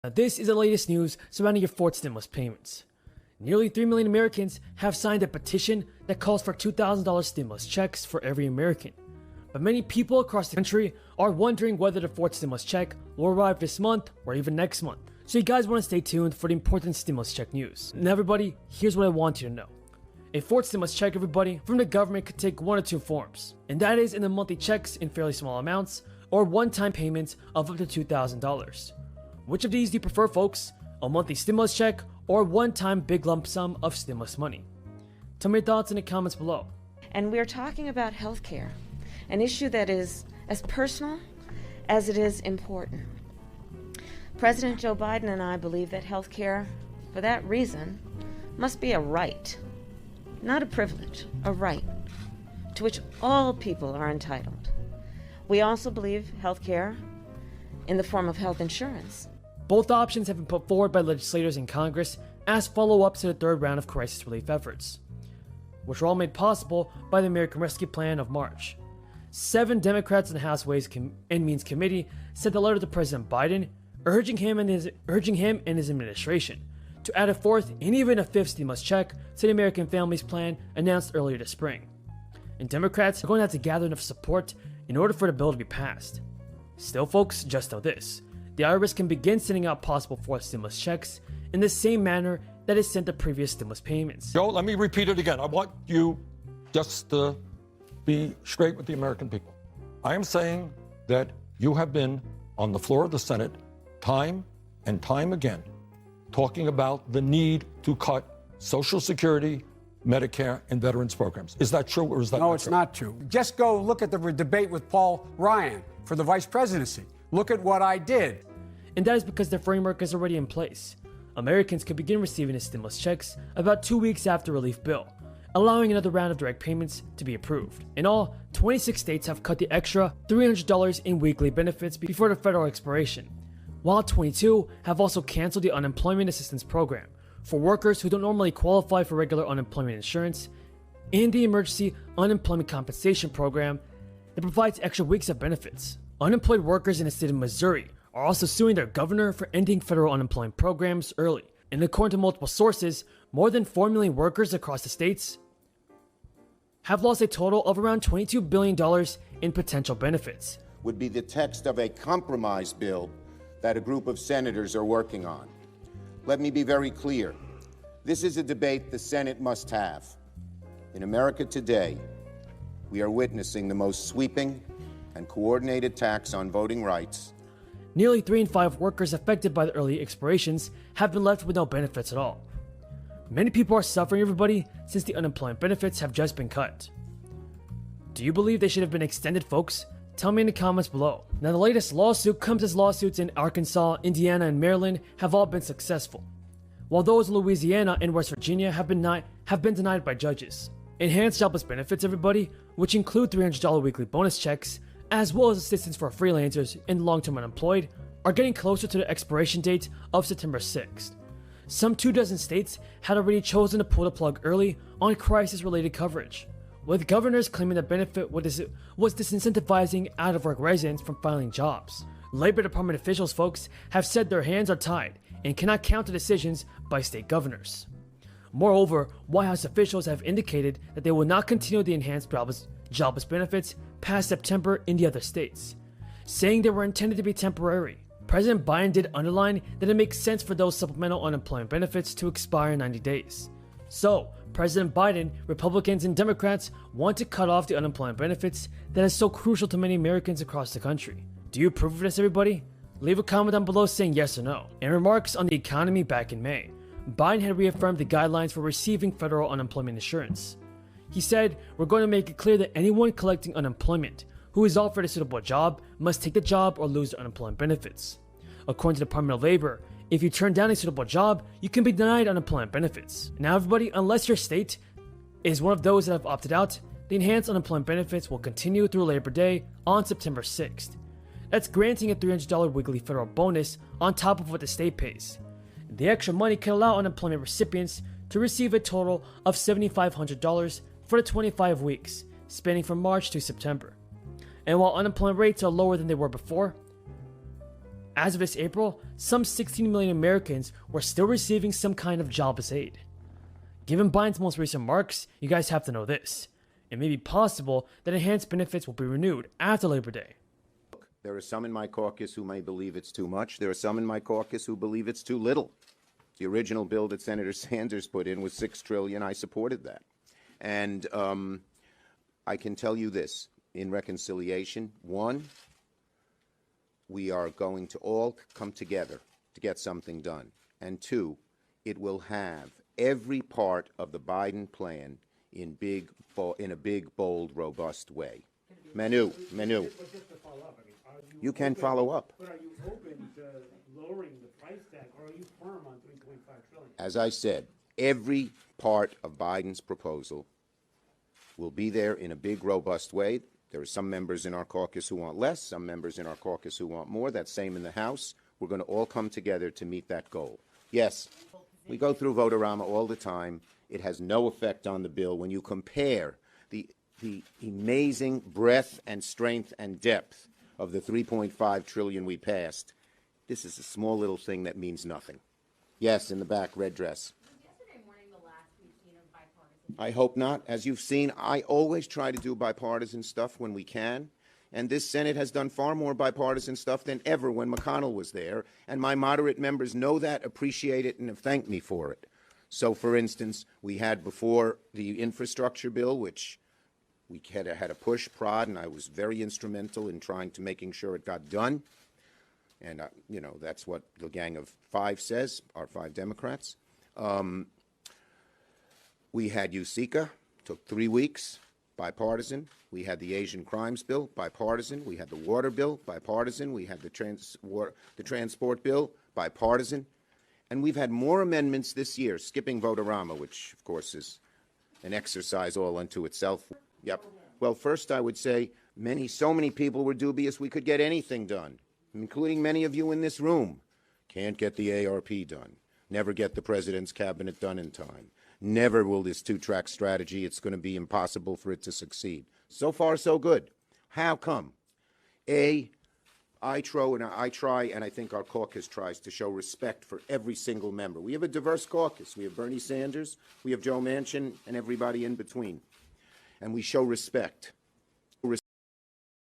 Now, this is the latest news surrounding your fourth stimulus payments. Nearly 3 million Americans have signed a petition that calls for $2,000 stimulus checks for every American. But many people across the country are wondering whether the fourth stimulus check will arrive this month or even next month. So you guys want to stay tuned for the important stimulus check news. Now everybody, here's what I want you to know. A fourth stimulus check, everybody, from the government could take one of two forms. And that is in the monthly checks in fairly small amounts or one-time payments of up to $2,000. Which of these do you prefer, folks? A monthly stimulus check or a one-time big lump sum of stimulus money? Tell me your thoughts in the comments below. And we're talking about healthcare, an issue that is as personal as it is important. President Joe Biden and I believe that healthcare, for that reason, must be a right, not a privilege, a right, to which all people are entitled. We also believe healthcare in the form of health insurance. Both options have been put forward by legislators in Congress as follow-ups to the third round of crisis relief efforts, which were all made possible by the American Rescue Plan of March. 7 Democrats in the House Ways and Means Committee sent a letter to President Biden urging him and his administration to add a fourth and even a fifth stimulus check to the American Families Plan announced earlier this spring. And Democrats are going to have to gather enough support in order for the bill to be passed. Still, folks, just know this. The IRS can begin sending out possible fourth stimulus checks in the same manner that it sent the previous stimulus payments. Joe, let me repeat it again. I want you just to be straight with the American people. I am saying that you have been on the floor of the Senate time and time again talking about the need to cut Social Security, Medicare, and veterans programs. Is that true or is that not true? No, it's not true. Just go look at the debate with Paul Ryan for the vice presidency. Look at what I did. And that is because the framework is already in place. Americans could begin receiving the stimulus checks about 2 weeks after relief bill, allowing another round of direct payments to be approved. In all, 26 states have cut the extra $300 in weekly benefits before the federal expiration, while 22 have also canceled the unemployment assistance program for workers who don't normally qualify for regular unemployment insurance, and the emergency unemployment compensation program that provides extra weeks of benefits. Unemployed workers in the state of Missouri are also suing their governor for ending federal unemployment programs early. And according to multiple sources, more than 4 million workers across the states have lost a total of around $22 billion in potential benefits. Would be the text of a compromise bill that a group of senators are working on. Let me be very clear. This is a debate the Senate must have. In America today, we are witnessing the most sweeping and coordinated tax on voting rights. Nearly 3 in 5 workers affected by the early expirations have been left with no benefits at all. Many people are suffering, everybody, since the unemployment benefits have just been cut. Do you believe they should have been extended, folks? Tell me in the comments below. Now, the latest lawsuit comes as lawsuits in Arkansas, Indiana, and Maryland have all been successful, while those in Louisiana and West Virginia have been denied by judges. Enhanced jobless benefits, everybody, which include $300 weekly bonus checks, as well as assistance for freelancers and long-term unemployed, are getting closer to the expiration date of September 6th. Some 24 states had already chosen to pull the plug early on crisis-related coverage, with governors claiming the benefit was disincentivizing out-of-work residents from filing jobs. Labor Department officials, folks, have said their hands are tied and cannot counter decisions by state governors. Moreover, White House officials have indicated that they will not continue the enhanced jobless benefits past September in the other states, saying they were intended to be temporary. President Biden did underline that it makes sense for those supplemental unemployment benefits to expire in 90 days. So, President Biden, Republicans, and Democrats want to cut off the unemployment benefits that is so crucial to many Americans across the country. Do you approve of this, everybody? Leave a comment down below saying yes or no. In remarks on the economy back in May, Biden had reaffirmed the guidelines for receiving federal unemployment insurance. He said, "We're going to make it clear that anyone collecting unemployment who is offered a suitable job must take the job or lose their unemployment benefits. According to the Department of Labor, if you turn down a suitable job, you can be denied unemployment benefits." Now, everybody, unless your state is one of those that have opted out, the enhanced unemployment benefits will continue through Labor Day on September 6th. That's granting a $300 weekly federal bonus on top of what the state pays. The extra money can allow unemployment recipients to receive a total of $7,500 for the 25 weeks, spanning from March to September. And while unemployment rates are lower than they were before, As of this April, some 16 million Americans were still receiving some kind of jobless aid. Given Biden's most recent remarks, you guys have to know this. It may be possible that enhanced benefits will be renewed after Labor Day. There are some in my caucus who may believe it's too much. There are some in my caucus who believe it's too little. The original bill that Senator Sanders put in was $6 trillion. I supported that. And I can tell you this, in reconciliation, one, we are going to all come together to get something done. And two, it will have every part of the Biden plan in a big, bold, robust way. Menu. You can follow up. But are you open to lowering the price tag, or are you firm on $3.5 trillion? As I said, every part of Biden's proposal will be there in a big, robust way. There are some members in our caucus who want less, some members in our caucus who want more. That's same in the House. We're going to all come together to meet that goal. Yes, we go through Votorama all the time. It has no effect on the bill. When you compare the amazing breadth and strength and depth of the $3.5 trillion we passed, this is a small little thing that means nothing. Yes, in the back, red dress. Yesterday morning, the last we've seen of bipartisan. I hope not. As you've seen, I always try to do bipartisan stuff when we can. And this Senate has done far more bipartisan stuff than ever when McConnell was there. And my moderate members know that, appreciate it, and have thanked me for it. So, for instance, we had before the infrastructure bill, which we had a push, prod, and I was very instrumental in trying to making sure it got done. And, you know, that's what the Gang of Five says, our 5 Democrats. We had USICA, took 3 weeks, bipartisan. We had the Asian crimes bill, bipartisan. We had the water bill, bipartisan. We had the transport bill, bipartisan. And we've had more amendments this year, skipping Votorama, which, of course, is an exercise all unto itself. Yep. Well, first, I would say so many people were dubious we could get anything done, including many of you in this room. Can't get the ARP done. Never get the president's cabinet done in time. Never will this 2-track strategy. It's going to be impossible for it to succeed. So far, so good. How come? I try, and I think our caucus tries to show respect for every single member. We have a diverse caucus. We have Bernie Sanders, we have Joe Manchin, and everybody in between. And we show respect.